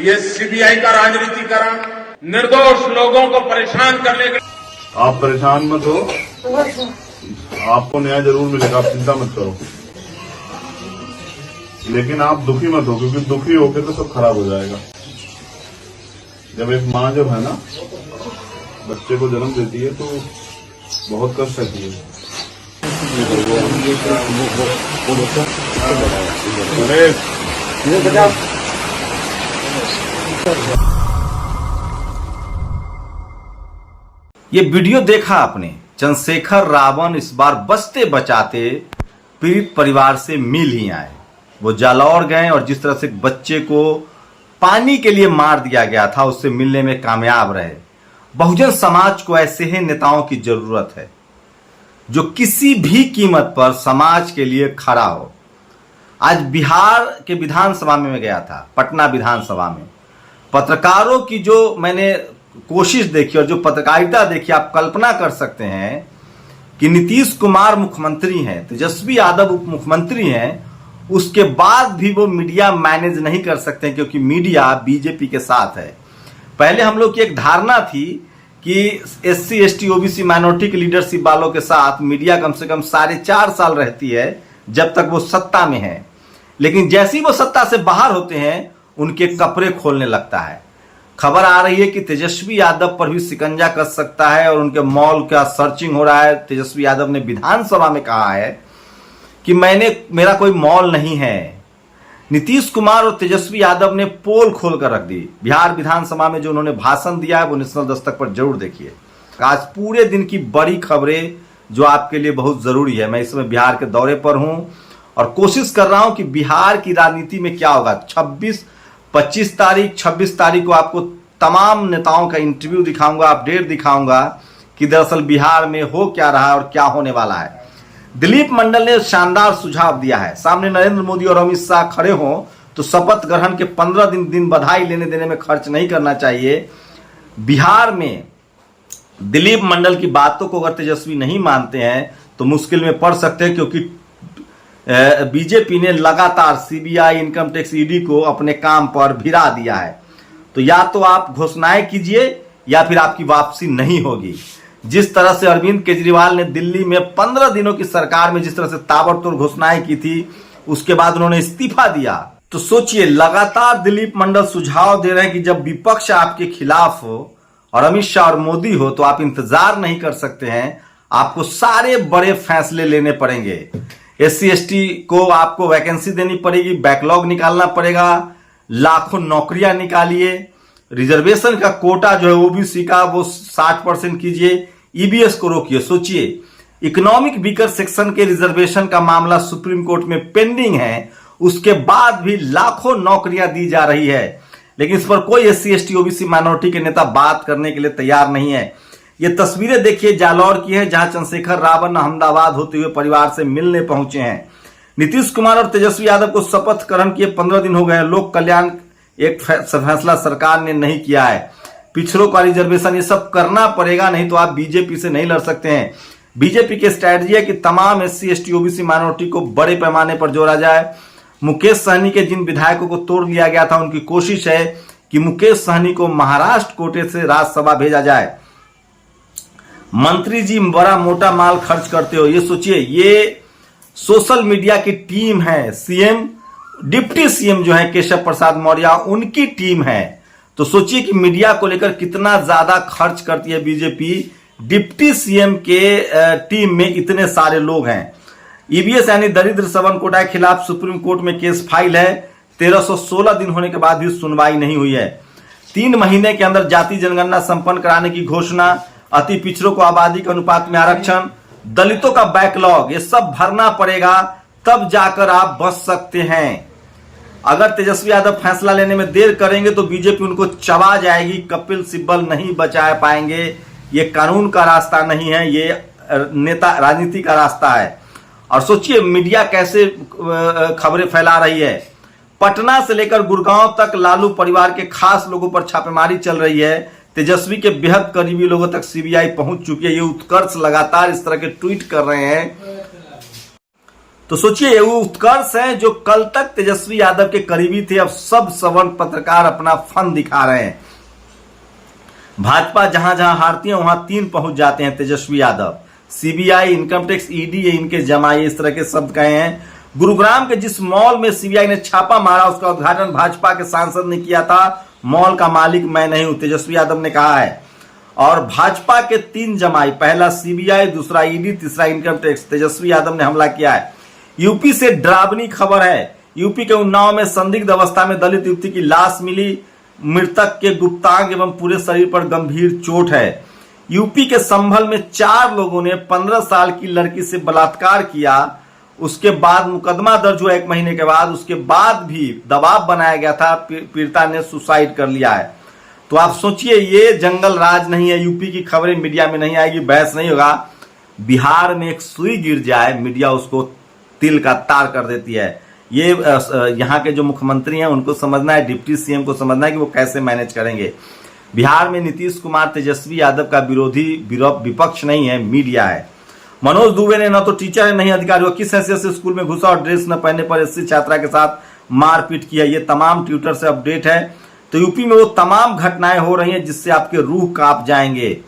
ये सीबीआई का राजनीतिकरण निर्दोष लोगों को परेशान करने के। आप परेशान मत हो, आपको न्याय जरूर मिलेगा, आप चिंता मत करो। लेकिन आप दुखी मत हो, क्योंकि दुखी होके तो सब खराब हो जाएगा। जब एक माँ जब है ना बच्चे को जन्म देती है तो बहुत कष्ट रहती है। ये वीडियो देखा आपने, चंद्रशेखर रावण इस बार बचते बचाते पीड़ित परिवार से मिल ही आए। वो जालौर गए और जिस तरह से बच्चे को पानी के लिए मार दिया गया था उससे मिलने में कामयाब रहे। बहुजन समाज को ऐसे ही नेताओं की जरूरत है जो किसी भी कीमत पर समाज के लिए खड़ा हो। आज बिहार के विधानसभा में गया था, पटना विधानसभा में पत्रकारों की जो मैंने कोशिश देखी और जो पत्रकारिता देखी, आप कल्पना कर सकते हैं कि नीतीश कुमार मुख्यमंत्री हैं, तेजस्वी यादव उप मुख्यमंत्री हैं, उसके बाद भी वो मीडिया मैनेज नहीं कर सकते क्योंकि मीडिया बीजेपी के साथ है। पहले हम लोग की एक धारणा थी कि एससी एसटी ओबीसी माइनॉरिटी की लीडरशिप वालों के साथ मीडिया कम से कम 4.5 साल रहती है जब तक वो सत्ता में है, लेकिन जैसे ही वो सत्ता से बाहर होते हैं उनके कपड़े खोलने लगता है। खबर आ रही है कि तेजस्वी यादव पर भी शिकंजा कस सकता है और उनके मॉल का सर्चिंग हो रहा है। तेजस्वी यादव ने विधानसभा में कहा है कि मेरा कोई मॉल नहीं है। नीतीश कुमार और तेजस्वी यादव ने पोल खोल कर रख दी। बिहार विधानसभा में जो उन्होंने भाषण दिया है वो नेशनल दस्तक पर जरूर देखिए। आज पूरे दिन की बड़ी खबरें जो आपके लिए बहुत जरूरी है। मैं इस समय बिहार के दौरे पर हूं और कोशिश कर रहा हूं कि बिहार की राजनीति में क्या होगा। 25 तारीख 26 तारीख को आपको तमाम नेताओं का इंटरव्यू दिखाऊंगा, अपडेट दिखाऊंगा कि दरअसल बिहार में हो क्या रहा है और क्या होने वाला है। दिलीप मंडल ने शानदार सुझाव दिया है। सामने नरेंद्र मोदी और अमित शाह खड़े हों तो शपथ ग्रहण के 15 दिन बधाई लेने देने में खर्च नहीं करना चाहिए। बिहार में दिलीप मंडल की बातों को अगर तेजस्वी नहीं मानते हैं तो मुश्किल में पड़ सकते हैं, क्योंकि बीजेपी ने लगातार सीबीआई, इनकम टैक्स, ईडी को अपने काम पर भिड़ा दिया है। तो या तो आप घोषणाएं कीजिए या फिर आपकी वापसी नहीं होगी। जिस तरह से अरविंद केजरीवाल ने दिल्ली में 15 दिनों की सरकार में जिस तरह से ताबड़तोड़ घोषणाएं की थी, उसके बाद उन्होंने इस्तीफा दिया। तो सोचिए, लगातार दिलीप मंडल सुझाव दे रहे हैं कि जब विपक्ष आपके खिलाफ हो और अमित शाह और मोदी हो तो आप इंतजार नहीं कर सकते हैं, आपको सारे बड़े फैसले लेने पड़ेंगे। एससी एसटी को आपको वैकेंसी देनी पड़ेगी, बैकलॉग निकालना पड़ेगा, लाखों नौकरियां निकालिए, रिजर्वेशन का कोटा जो है ओबीसी का वो 60% कीजिए, ईबीएस को रोकिए। सोचिए, इकोनॉमिक वीकर सेक्शन के रिजर्वेशन का मामला सुप्रीम कोर्ट में पेंडिंग है, उसके बाद भी लाखों नौकरियां दी जा रही है, लेकिन इस पर कोई एससी एसटी ओबीसी माइनॉरिटी के नेता बात करने के लिए तैयार नहीं है। ये तस्वीरें देखिए जालौर की है, जहां चंद्रशेखर रावण अहमदाबाद होते हुए परिवार से मिलने पहुंचे हैं। नीतीश कुमार और तेजस्वी यादव को शपथ ग्रहण किए 15 दिन हो गए हैं। लोक कल्याण एक फैसला सरकार ने नहीं किया है। पिछड़ों का रिजर्वेशन, ये सब करना पड़ेगा, नहीं तो आप बीजेपी से नहीं लड़ सकते हैं। बीजेपी की स्ट्रैटेजी है कि तमाम एससी एसटी ओबीसी माइनॉरिटी को बड़े पैमाने पर जोड़ा जाए। मुकेश सहनी के जिन विधायकों को तोड़ लिया गया था, उनकी कोशिश है कि मुकेश सहनी को महाराष्ट्र कोटे से राज्यसभा भेजा जाए। मंत्री जी बड़ा मोटा माल खर्च करते हो, ये सोचिए, ये सोशल मीडिया की टीम है। सीएम, डिप्टी सीएम जो है केशव प्रसाद मौर्य, उनकी टीम है। तो सोचिए कि मीडिया को लेकर कितना ज्यादा खर्च करती है बीजेपी। डिप्टी सीएम के टीम में इतने सारे लोग हैं। ईबीएस यानी दरिद्र सवर्ण कोटा के खिलाफ सुप्रीम कोर्ट में केस फाइल है। 1316 दिन होने के बाद भी सुनवाई नहीं हुई है। 3 महीने के अंदर जाति जनगणना संपन्न कराने की घोषणा, अति पिछड़ों को आबादी के अनुपात में आरक्षण, दलितों का बैकलॉग, ये सब भरना पड़ेगा, तब जाकर आप बच सकते हैं। अगर तेजस्वी यादव फैसला लेने में देर करेंगे तो बीजेपी उनको चबा जाएगी। कपिल सिब्बल नहीं बचा पाएंगे। ये कानून का रास्ता नहीं है, ये नेता राजनीति का रास्ता है। और सोचिए मीडिया कैसे खबरें फैला रही है। पटना से लेकर गुड़गांव तक लालू परिवार के खास लोगों पर छापेमारी चल रही है। तेजस्वी के बेहद करीबी लोगों तक सीबीआई पहुंच चुकी है। ये उत्कर्ष लगातार इस तरह के ट्वीट कर रहे हैं। तो सोचिए ये वो उत्कर्ष हैं जो कल तक तेजस्वी यादव के करीबी थे, अब सब सवर्ण पत्रकार अपना फन दिखा रहे हैं। भाजपा जहां जहां हारती है वहां 3 पहुंच जाते हैं Tejashwi Yadav. CBI, income tax, ED ये इनके जमाई, इस तरह के शब्द कहे हैं। गुरुग्राम के जिस मॉल में सीबीआई ने छापा मारा उसका उद्घाटन भाजपा के सांसद ने किया था। मॉल का मालिक मैं नहीं हूं, तेजस्वी यादव ने कहा है। और भाजपा के 3 जमाई, पहला सीबीआई, दूसरा ईडी, तीसरा इनकम टैक्स, तेजस्वी यादव ने हमला किया है। यूपी से डरावनी खबर है। यूपी के उन्नाव में संदिग्ध अवस्था में दलित युवती की लाश मिली। मृतक के गुप्तांग एवं पूरे शरीर पर गंभीर चोट है। यूपी के संभल में 4 लोगों ने 15 साल की लड़की से बलात्कार किया। उसके बाद मुकदमा दर्ज हुआ 1 महीने के बाद। उसके बाद भी दबाव बनाया गया था, पीड़िता ने सुसाइड कर लिया है। तो आप सोचिए ये जंगल राज नहीं है। यूपी की खबरें मीडिया में नहीं आएगी, बहस नहीं होगा। बिहार में एक सुई गिर जाए मीडिया उसको तिल का तार कर देती है। ये यहाँ के जो मुख्यमंत्री हैं उनको समझना है, डिप्टी सीएम को समझना है कि वो कैसे मैनेज करेंगे। बिहार में नीतीश कुमार तेजस्वी यादव का विरोधी विपक्ष नहीं है, मीडिया है। मनोज दुबे ने न तो टीचर है नहीं अधिकारी, वो किस हैसियत से स्कूल में घुसा और ड्रेस न पहनने पर एससी छात्रा के साथ मारपीट किया। ये तमाम ट्विटर से अपडेट है। तो यूपी में वो तमाम घटनाएं हो रही हैं जिससे आपके रूह कांप जाएंगे।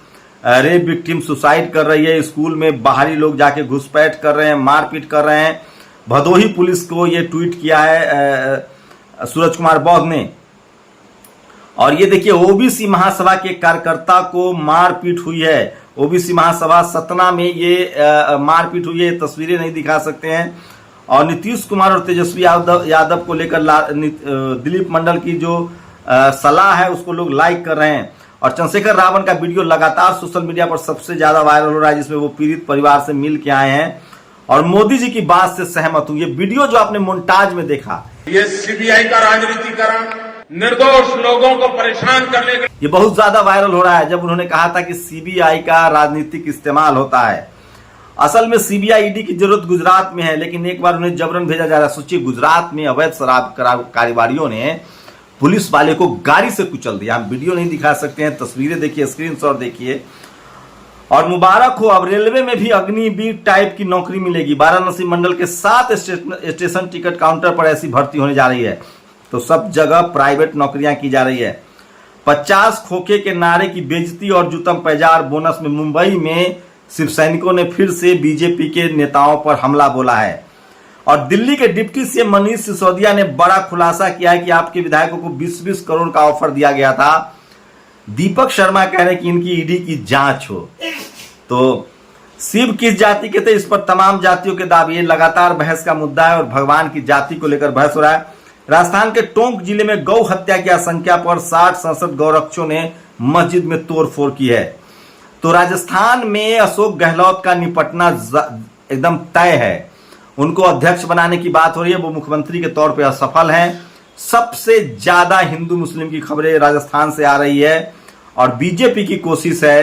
रेप विक्टिम सुसाइड कर रही है, स्कूल में बाहरी लोग जाके घुसपैठ कर रहे हैं, मारपीट कर रहे हैं। भदोही पुलिस को ये ट्वीट किया है सूरज कुमार बौद्ध ने। और ये देखिए ओबीसी महासभा के कार्यकर्ता को मारपीट हुई है। ओबीसी महासभा सतना में ये मारपीट हुई है, तस्वीरें नहीं दिखा सकते हैं। और नीतीश कुमार और तेजस्वी यादव को लेकर दिलीप मंडल की जो सलाह है उसको लोग लाइक कर रहे हैं। और चंद्रशेखर रावण का वीडियो लगातार सोशल मीडिया पर सबसे ज्यादा वायरल हो रहा है, जिसमें वो पीड़ित परिवार से मिल के आए हैं और मोदी जी की बात से सहमत हूं। ये वीडियो जो आपने मोन्टाज में देखा, ये सीबीआई का राजनीतिकरण, निर्दोष लोगों को परेशान करने के ये बहुत ज्यादा वायरल हो रहा है। जब उन्होंने कहा था कि सीबीआई का राजनीतिक इस्तेमाल होता है, असल में सीबीआई ईडी की जरूरत गुजरात में है, लेकिन एक बार उन्हें जबरन भेजा जा रहा है। सोचिए गुजरात में अवैध शराब कारोबारियों ने पुलिस वाले को गाड़ी से कुचल दिया। हम वीडियो नहीं दिखा सकते हैं, तस्वीरें देखिए, स्क्रीनशॉट देखिए। और मुबारक हो, अब रेलवे में भी अग्निवीर टाइप की नौकरी मिलेगी। वाराणसी मंडल के 7 स्टेशन टिकट काउंटर पर ऐसी भर्ती होने जा रही है। तो सब जगह प्राइवेट नौकरियां की जा रही है। 50 खोखे के नारे की बेइज्जती और जूतम पैजार बोनस में मुंबई में शिव सैनिकों ने फिर से बीजेपी के नेताओं पर हमला बोला है। और दिल्ली के डिप्टी सीएम मनीष सिसोदिया ने बड़ा खुलासा किया है कि आपके विधायकों को 20-20 करोड़ का ऑफर दिया गया था। दीपक शर्मा कह रहे हैं कि इनकी ईडी की जांच हो। तो शिव किस जाति के थे, इस पर तमाम जातियों के दावे। ये लगातार बहस का मुद्दा है और भगवान की जाति को लेकर बहस हो रहा है। राजस्थान के टोंक जिले में गौ हत्या की आशंका पर 60-67 गौरक्षकों ने मस्जिद में तोड़फोड़ की है। तो राजस्थान में अशोक गहलोत का निपटना एकदम तय है। उनको अध्यक्ष बनाने की बात हो रही है, वो मुख्यमंत्री के तौर पे असफल हैं। सबसे ज्यादा हिंदू मुस्लिम की खबरें राजस्थान से आ रही है और बीजेपी की कोशिश है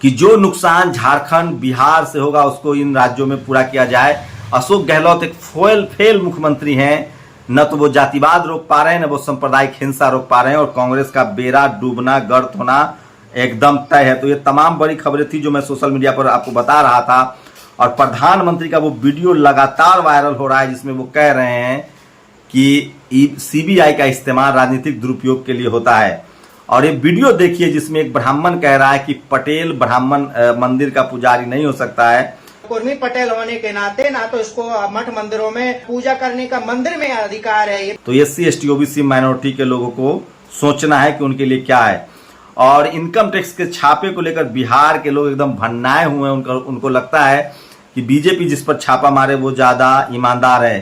कि जो नुकसान झारखंड बिहार से होगा उसको इन राज्यों में पूरा किया जाए। अशोक गहलोत एक फेल मुख्यमंत्री हैं, न तो वो जातिवाद रोक पा रहे हैं, न वो सांप्रदायिक हिंसा रोक पा रहे हैं और कांग्रेस का बेड़ा डूबना, गर्त होना एकदम तय है। तो ये तमाम बड़ी खबरें थी जो मैं सोशल मीडिया पर आपको बता रहा था। और प्रधानमंत्री का वो वीडियो लगातार वायरल हो रहा है जिसमें वो कह रहे हैं कि सीबीआई का इस्तेमाल राजनीतिक दुरुपयोग के लिए होता है। और ये वीडियो देखिए जिसमें एक ब्राह्मण कह रहा है कि पटेल ब्राह्मण मंदिर का पुजारी नहीं हो सकता है। कुर्मी पटेल होने के नाते ना तो इसको मठ मंदिरों में पूजा करने का मंदिर में अधिकार है। तो एससी एसटी ओबीसी माइनॉरिटी के लोगों को सोचना है कि उनके लिए क्या है। और इनकम टैक्स के छापे को लेकर बिहार के लोग एकदम भन्नाए हुए हैं। उनको लगता है कि बीजेपी जिस पर छापा मारे वो ज्यादा ईमानदार है।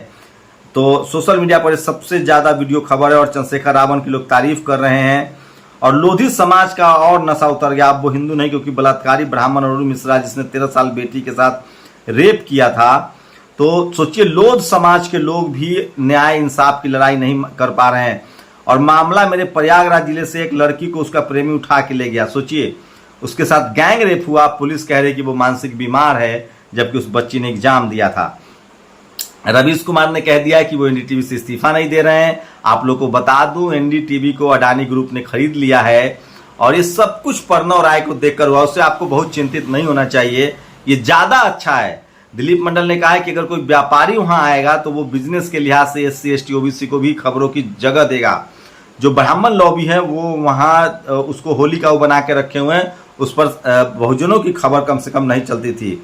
तो सोशल मीडिया पर सबसे ज्यादा वीडियो खबर है और चंद्रशेखर रावण की लोग तारीफ कर रहे हैं। और लोधी समाज का और नशा उतर गया। अब वो हिंदू नहीं, क्योंकि बलात्कारी ब्राह्मण अरुण मिश्रा जिसने 13 साल बेटी के साथ रेप किया था। तो सोचिए लोध समाज के लोग भी न्याय इंसाफ की लड़ाई नहीं कर पा रहे हैं। और मामला मेरे प्रयागराज जिले से एक लड़की को उसका प्रेमी उठा के ले गया। सोचिए उसके साथ गैंग रेप हुआ। पुलिस कह रही कि वो मानसिक बीमार है, जबकि उस बच्ची ने एग्जाम दिया था। रवीश कुमार ने कह दिया कि वो एनडीटीवी से इस्तीफा नहीं दे रहे हैं। आप लोग को बता दूं एनडीटीवी को अडानी ग्रुप ने खरीद लिया है और ये सब कुछ प्रणव राय को देखकर हुआ। उससे आपको बहुत चिंतित नहीं होना चाहिए। ये ज्यादा अच्छा है। दिलीप मंडल ने कहा है कि अगर कोई व्यापारी वहां आएगा तो वो बिजनेस के लिहाज से SC ST OBC को भी खबरों की जगह देगा। जो ब्राह्मण लॉबी है वो वहां उसको होली का वो बना के रखे हुए हैं, उस पर बहुजनों की खबर कम से कम नहीं चलती थी।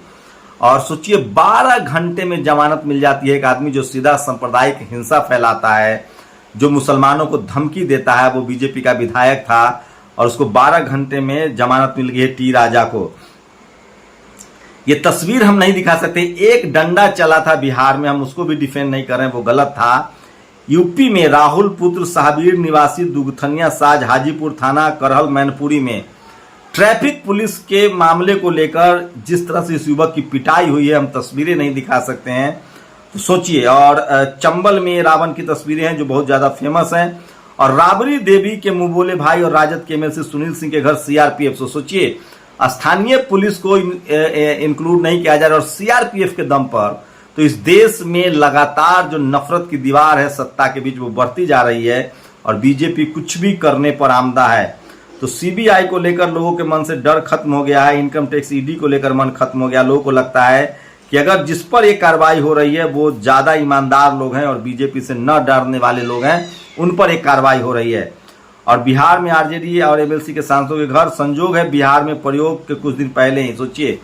और सोचिए 12 घंटे में जमानत मिल जाती है। एक आदमी जो सीधा सांप्रदायिक हिंसा फैलाता है, जो मुसलमानों को धमकी देता है, वो बीजेपी का विधायक था और उसको 12 घंटे में जमानत मिल गई है टी राजा को। ये तस्वीर हम नहीं दिखा सकते। एक डंडा चला था बिहार में, हम उसको भी डिफेंड नहीं कर रहे हैं, वो गलत था। यूपी में राहुल पुत्र साहबीर निवासी दुगथनिया साज हाजीपुर थाना करहल मैनपुरी में ट्रैफिक पुलिस के मामले को लेकर जिस तरह से इस युवक की पिटाई हुई है, हम तस्वीरें नहीं दिखा सकते हैं, तो सोचिए। और चंबल में रावण की तस्वीरें हैं जो बहुत ज्यादा फेमस हैं। और राबड़ी देवी के मुंह बोले भाई और राजद के MLC सुनील सिंह के घर CRPF। तो सोचिए स्थानीय पुलिस को इंक्लूड नहीं किया जा रहा और CRPF के दम पर, तो इस देश में लगातार जो नफरत की दीवार है सत्ता के बीच वो बढ़ती जा रही है और बीजेपी कुछ भी करने पर आमदा है। तो CBI को लेकर लोगों के मन से डर खत्म हो गया है, इनकम टैक्स ED को लेकर मन खत्म हो गया। लोगों को लगता है कि अगर जिस पर ये कार्रवाई हो रही है वो ज्यादा ईमानदार लोग हैं और बीजेपी से न डरने वाले लोग हैं, उन पर एक कार्रवाई हो रही है। और बिहार में RJD और MLC के सांसदों के घर, संजोग है बिहार में प्रयोग के कुछ दिन पहले ही, सोचिए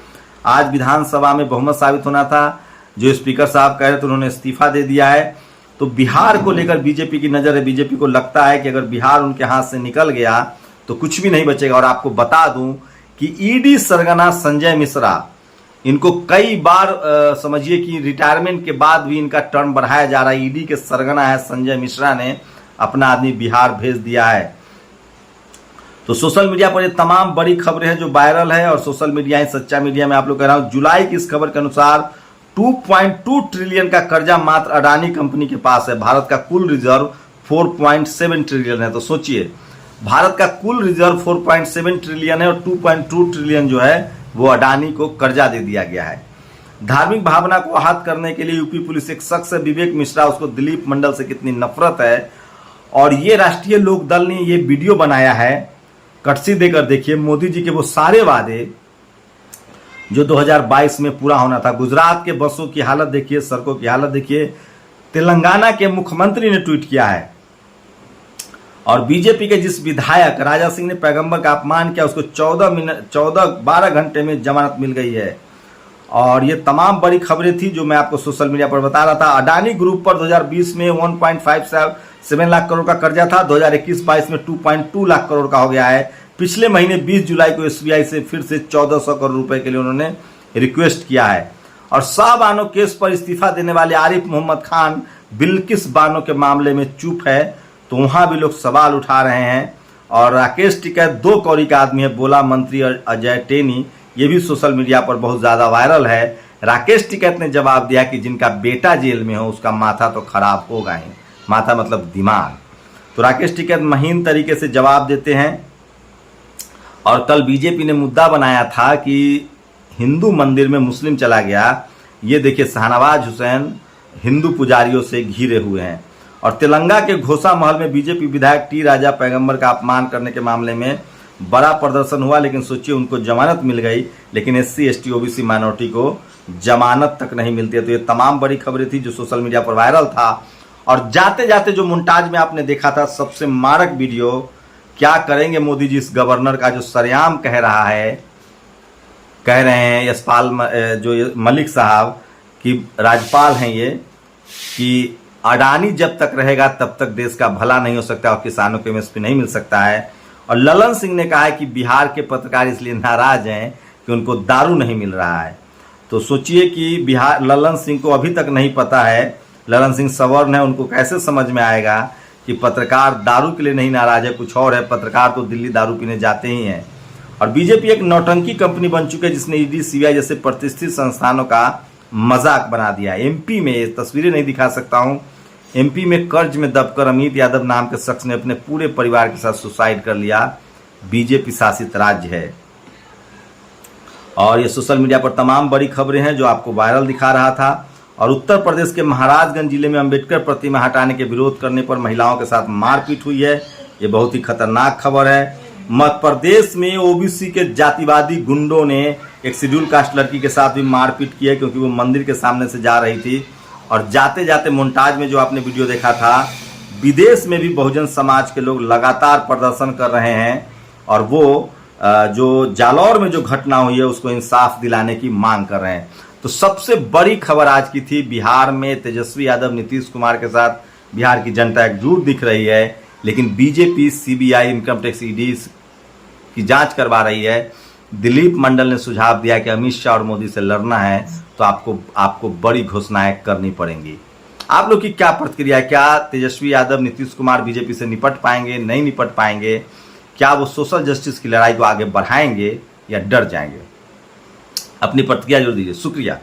आज विधानसभा में बहुमत साबित होना था, जो स्पीकर साहब कह रहे थे उन्होंने इस्तीफा दे दिया है। तो बिहार को लेकर बीजेपी की नजर है। बीजेपी को लगता है कि अगर बिहार उनके हाथ से निकल गया तो कुछ भी नहीं बचेगा। और आपको बता दूं कि ED सरगना संजय मिश्रा, इनको कई बार समझिए कि रिटायरमेंट के बाद भी इनका टर्म बढ़ाया जा रहा है। ED के सरगना है संजय मिश्रा ने अपना आदमी बिहार भेज दिया है। तो सोशल मीडिया पर ये तमाम बड़ी खबरें हैं जो वायरल है और सोशल मीडिया ही सच्चा मीडिया में आप लोग कह रहा हूं। जुलाई की इस खबर के अनुसार 2.2 ट्रिलियन का कर्जा मात्र अडानी कंपनी के पास है। भारत का कुल रिजर्व 4.7 ट्रिलियन है। तो सोचिए भारत का कुल रिजर्व 4.7 ट्रिलियन है और 2.2 ट्रिलियन जो है वो अडानी को कर्जा दे दिया गया है। धार्मिक भावना को आहत करने के लिए यूपी पुलिस एक शख्स है विवेक मिश्रा, उसको दिलीप मंडल से कितनी नफरत है। और ये राष्ट्रीय लोक दल ने ये वीडियो बनाया है, कटसी देकर देखिए। मोदी जी के वो सारे वादे जो 2022 में पूरा होना था। गुजरात के बसों की हालत देखिए, सड़कों की हालत देखिए। तेलंगाना के मुख्यमंत्री ने ट्वीट किया है। और बीजेपी के जिस विधायक राजा सिंह ने पैगंबर का अपमान किया, उसको 12 घंटे में जमानत मिल गई है। और ये तमाम बड़ी खबरें थी जो मैं आपको सोशल मीडिया पर बता रहा था। अडानी ग्रुप पर 2020 में 1.57 लाख करोड़ का कर्जा था, 2021-22 में 2.2 लाख करोड़ का हो गया है। पिछले महीने 20 जुलाई को SBI से फिर से 1400 करोड़ रुपए के लिए उन्होंने रिक्वेस्ट किया है। और शाह बानो केस पर इस्तीफा देने वाले आरिफ मोहम्मद खान बिल्किस बानो के मामले में चुप है, तो वहां भी लोग सवाल उठा रहे हैं। और राकेश टिकैत 2 कौड़ी का आदमी है, बोला मंत्री अजय टेनी, ये भी सोशल मीडिया पर बहुत ज्यादा वायरल है। राकेश टिकैत ने जवाब दिया कि जिनका बेटा जेल में हो उसका माथा तो खराब होगा ही, माथा मतलब दिमाग। तो राकेश टिकैत महीन तरीके से जवाब देते हैं। और कल बीजेपी ने मुद्दा बनाया था कि हिंदू मंदिर में मुस्लिम चला गया। ये देखिए शाहनवाज हुसैन हिंदू पुजारियों से घिरे हुए हैं। और तेलंगाना के घोषा महल में बीजेपी विधायक टी राजा पैगंबर का अपमान करने के मामले में बड़ा प्रदर्शन हुआ, लेकिन सोचिए उनको जमानत मिल गई, लेकिन SC ST OBC माइनॉरिटी को जमानत तक नहीं मिलती है। तो ये तमाम बड़ी खबरें थी जो सोशल मीडिया पर वायरल था। और जाते जाते जो मोन्टाज में आपने देखा था सबसे मारक वीडियो, क्या करेंगे मोदी जी इस गवर्नर का जो सरेआम कह रहा है, कह रहे हैं यशपाल जो मलिक साहब कि राज्यपाल हैं ये, कि अडानी जब तक रहेगा तब तक देश का भला नहीं हो सकता और किसानों को MSP नहीं मिल सकता है। और ललन सिंह ने कहा है कि बिहार के पत्रकार इसलिए नाराज हैं कि उनको दारू नहीं मिल रहा है। तो सोचिए कि बिहार ललन सिंह को अभी तक नहीं पता है, ललन सिंह सवर्ण है, उनको कैसे समझ में आएगा कि पत्रकार दारू के लिए नहीं नाराज है, कुछ और है। पत्रकार तो दिल्ली दारू पीने जाते ही हैं। और बीजेपी एक नौटंकी कंपनी बन चुकी है जिसने ED CBI जैसे प्रतिष्ठित संस्थानों का मजाक बना दिया। MP में ये तस्वीरें नहीं दिखा सकता हूं, MP में कर्ज में दबकर अमित यादव नाम के शख्स ने अपने पूरे परिवार के साथ सुसाइड कर लिया। बीजेपी शासित राज्य है। और ये सोशल मीडिया पर तमाम बड़ी खबरें हैं जो आपको वायरल दिखा रहा था। और उत्तर प्रदेश के महाराजगंज जिले में अंबेडकर प्रतिमा हटाने के विरोध करने पर महिलाओं के साथ मारपीट हुई है। ये बहुत ही खतरनाक खबर है। मध्य प्रदेश में ओबीसी के जातिवादी गुंडों ने एक शेड्यूल कास्ट लड़की के साथ भी मारपीट की है, क्योंकि वो मंदिर के सामने से जा रही थी और जाते जाते मोन्टाज में जो आपने वीडियो देखा था, विदेश में भी बहुजन समाज के लोग लगातार प्रदर्शन कर रहे हैं और वो जो जालौर में जो घटना हुई है उसको इंसाफ दिलाने की मांग कर रहे हैं। तो सबसे बड़ी खबर आज की थी, बिहार में तेजस्वी यादव नीतीश कुमार के साथ बिहार की जनता एकजुट दिख रही है, लेकिन BJP CBI income tax ED की जांच करवा रही है। दिलीप मंडल ने सुझाव दिया कि अमित शाह और मोदी से लड़ना है तो आपको बड़ी घोषणाएं करनी पड़ेंगी। आप लोग की क्या प्रतिक्रिया है? क्या तेजस्वी यादव नीतीश कुमार बीजेपी से निपट पाएंगे, नहीं निपट पाएंगे? क्या वो सोशल जस्टिस की लड़ाई को आगे बढ़ाएंगे या डर जाएंगे? अपनी प्रतिक्रिया जरूर दीजिए। शुक्रिया।